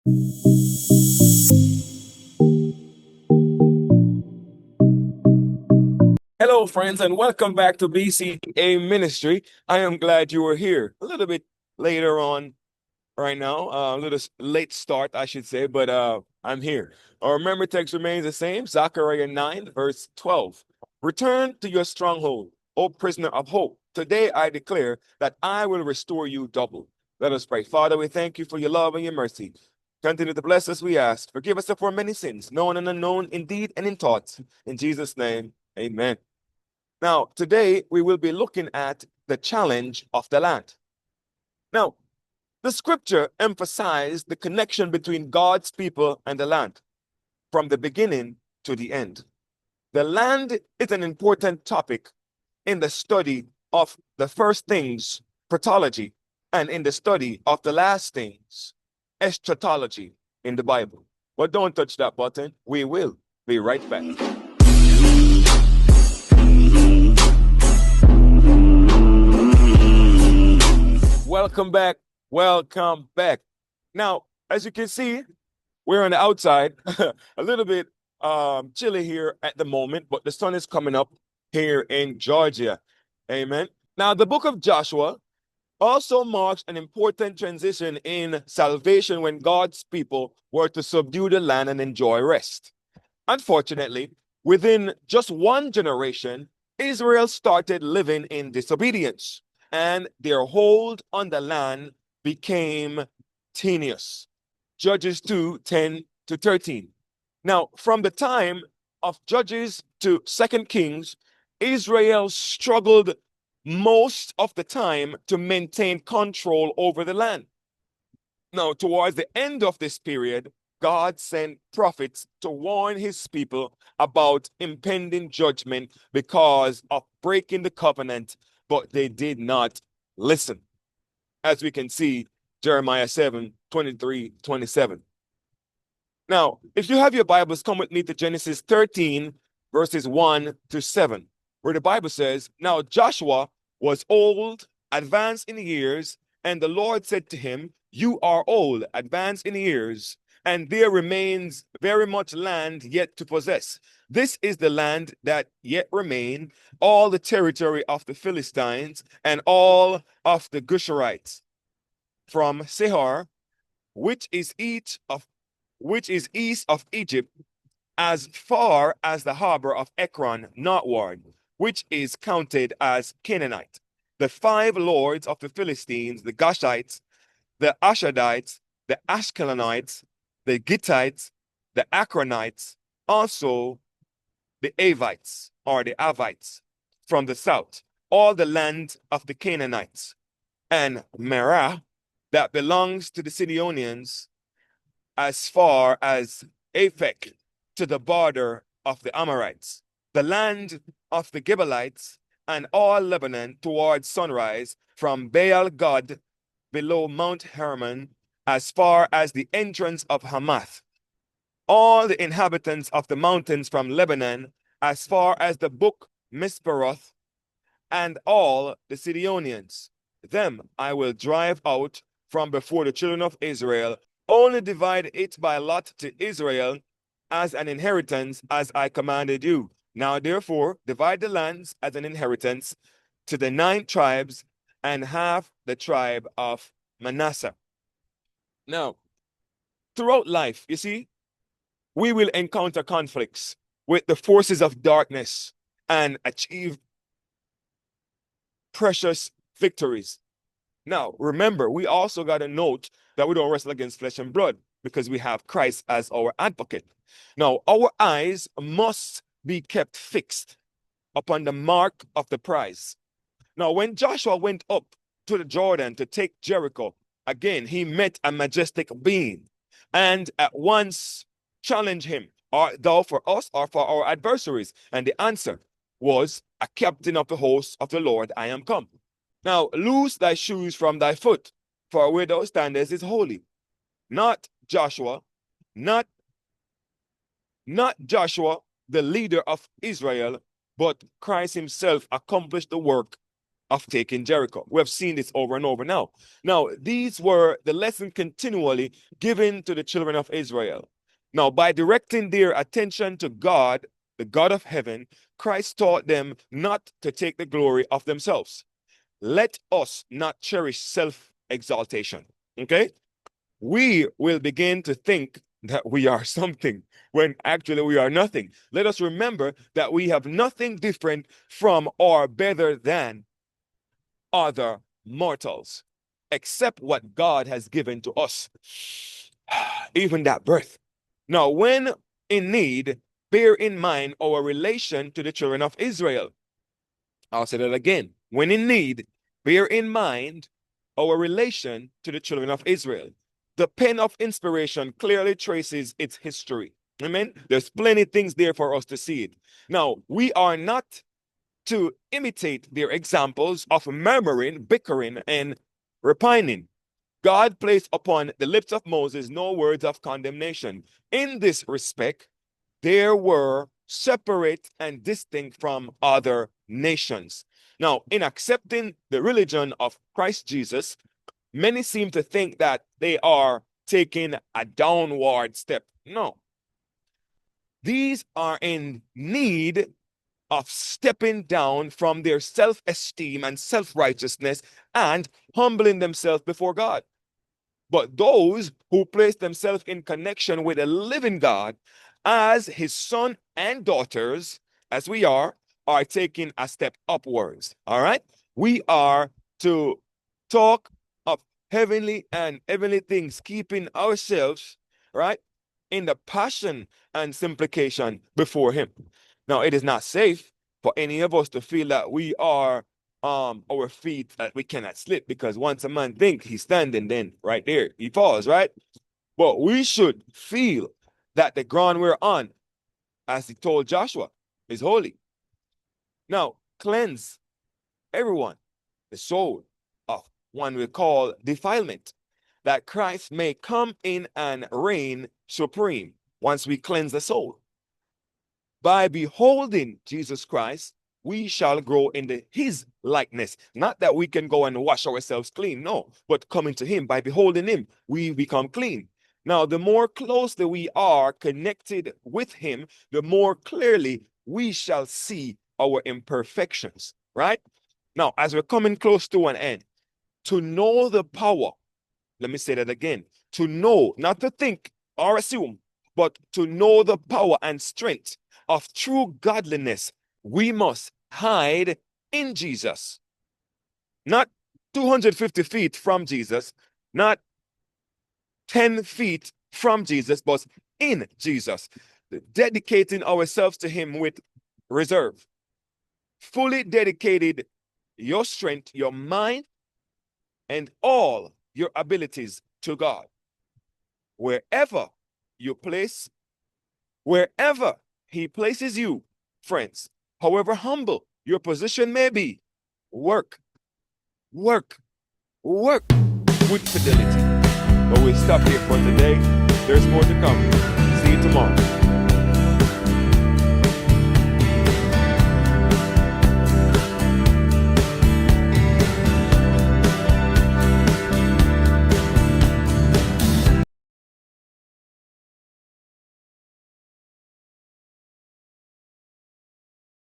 Hello, friends, and welcome back to BCA Ministry. I am glad you were here. A little bit later on right now, a little late start, I should say, but I'm here. Our memory text remains the same, Zechariah 9, verse 12. Return to your stronghold, O prisoner of hope. Today I declare that I will restore you double. Let us pray. Father, we thank you for your love and your mercy. Continue to bless us, we ask. Forgive us for many sins, known and unknown, in deed and in thoughts. In Jesus' name, amen. Now, today we will be looking at the challenge of the land. Now, the scripture emphasized the connection between God's people and the land from the beginning to the end. The land is an important topic in the study of the first things, protology, and in the study of the last things, eschatology in the Bible. But don't touch that button. We will be right back. Welcome back. Welcome back. Now, as you can see, we're on the outside, a little bit chilly here at the moment, but the sun is coming up here in Georgia. Amen. Now, the book of Joshua also marks an important transition in salvation when God's people were to subdue the land and enjoy rest. Unfortunately, within just one generation, Israel started living in disobedience, and their hold on the land became tenuous. Judges 2, 10 to 13. Now, from the time of Judges to 2 Kings, Israel struggled most of the time to maintain control over the land. Now, towards the end of this period, God sent prophets to warn his people about impending judgment because of breaking the covenant, but they did not listen. As we can see, Jeremiah 7, 23, 27. Now, if you have your Bibles, come with me to Genesis 13, verses 1 to 7, where the Bible says, Now Joshua was old, advanced in years, and the Lord said to him, You are old, advanced in years, and there remains very much land yet to possess. This is the land that yet remain, all the territory of the Philistines, and all of the Geshurites, from Sehar, which is east of Egypt, as far as the harbor of Ekron northward, which is counted as Canaanite. The 5 lords of the Philistines, the Gashites, the Ashadites, the Ashkelonites, the Gittites, the Akronites, also the Avites, or the Avites, from the south, all the land of the Canaanites, and Merah, that belongs to the Sidonians, as far as Aphek, to the border of the Amorites, the land of the Gibeonites, and all Lebanon towards sunrise, from Baal Gad below Mount Hermon, as far as the entrance of Hamath, all the inhabitants of the mountains from Lebanon, as far as the brook Misperoth, and all the Sidonians. Them I will drive out from before the children of Israel, only divide it by lot to Israel as an inheritance, as I commanded you. Now therefore divide the lands as an inheritance to the 9 tribes and half the tribe of Manasseh. Now, throughout life, you see, we will encounter conflicts with the forces of darkness and achieve precious victories. Now, remember, we also got to note that we don't wrestle against flesh and blood because we have Christ as our advocate. Now, our eyes must be kept fixed upon the mark of the prize. Now, when Joshua went up to the Jordan to take Jericho, again, he met a majestic being and at once challenged him, Art thou for us or for our adversaries? And the answer was, A captain of the hosts of the Lord I am come. Now, loose thy shoes from thy foot, for where thou standest is holy. Not Joshua, not Joshua, the leader of Israel, but Christ himself accomplished the work of taking Jericho. We have seen this over and over now. Now, these were the lesson continually given to the children of Israel. Now, by directing their attention to God, the God of heaven, Christ taught them not to take the glory of themselves. Let us not cherish self-exaltation. Okay? We will begin to think that we are something when actually we are nothing. Let us remember that we have nothing different from or better than other mortals, except what God has given to us, even that birth. Now, when in need, bear in mind our relation to the children of Israel. I'll say that again. When in need, bear in mind our relation to the children of Israel. The pen of inspiration clearly traces its history. Amen. There's plenty of things there for us to see it. Now, we are not to imitate their examples of murmuring, bickering, and repining. God placed upon the lips of Moses no words of condemnation. In this respect, they were separate and distinct from other nations. Now, in accepting the religion of Christ Jesus, many seem to think that they are taking a downward step. No. These are in need of stepping down from their self-esteem and self-righteousness and humbling themselves before God. But those who place themselves in connection with a living God as his son and daughters, as we are taking a step upwards. All right? We are to talk of heavenly and heavenly things, keeping ourselves, right, in the passion and simplification before him. Now, it is not safe for any of us to feel that we are our feet that we cannot slip, because once a man think he's standing, then right there he falls, right? But we should feel that the ground we're on, as he told Joshua, is holy. Now, cleanse everyone, the soul of one we call defilement, that Christ may come in and reign supreme once we cleanse the soul. By beholding Jesus Christ, we shall grow into his likeness. Not that we can go and wash ourselves clean, no, but coming to him, by beholding him, we become clean. Now, the more closely we are connected with him, the more clearly we shall see our imperfections, right? Now, as we're coming close to an end, to know the power, let me say that again, to know, not to think or assume, but to know the power and strength of true godliness, we must hide in Jesus. Not 250 feet from Jesus, not 10 feet from Jesus, but in Jesus. Dedicating ourselves to him with reserve. Fully dedicated your strength, your mind, and all your abilities to God. Wherever he places you, friends, however humble your position may be, work with fidelity. But we stop here for today. There's more to come. See you tomorrow.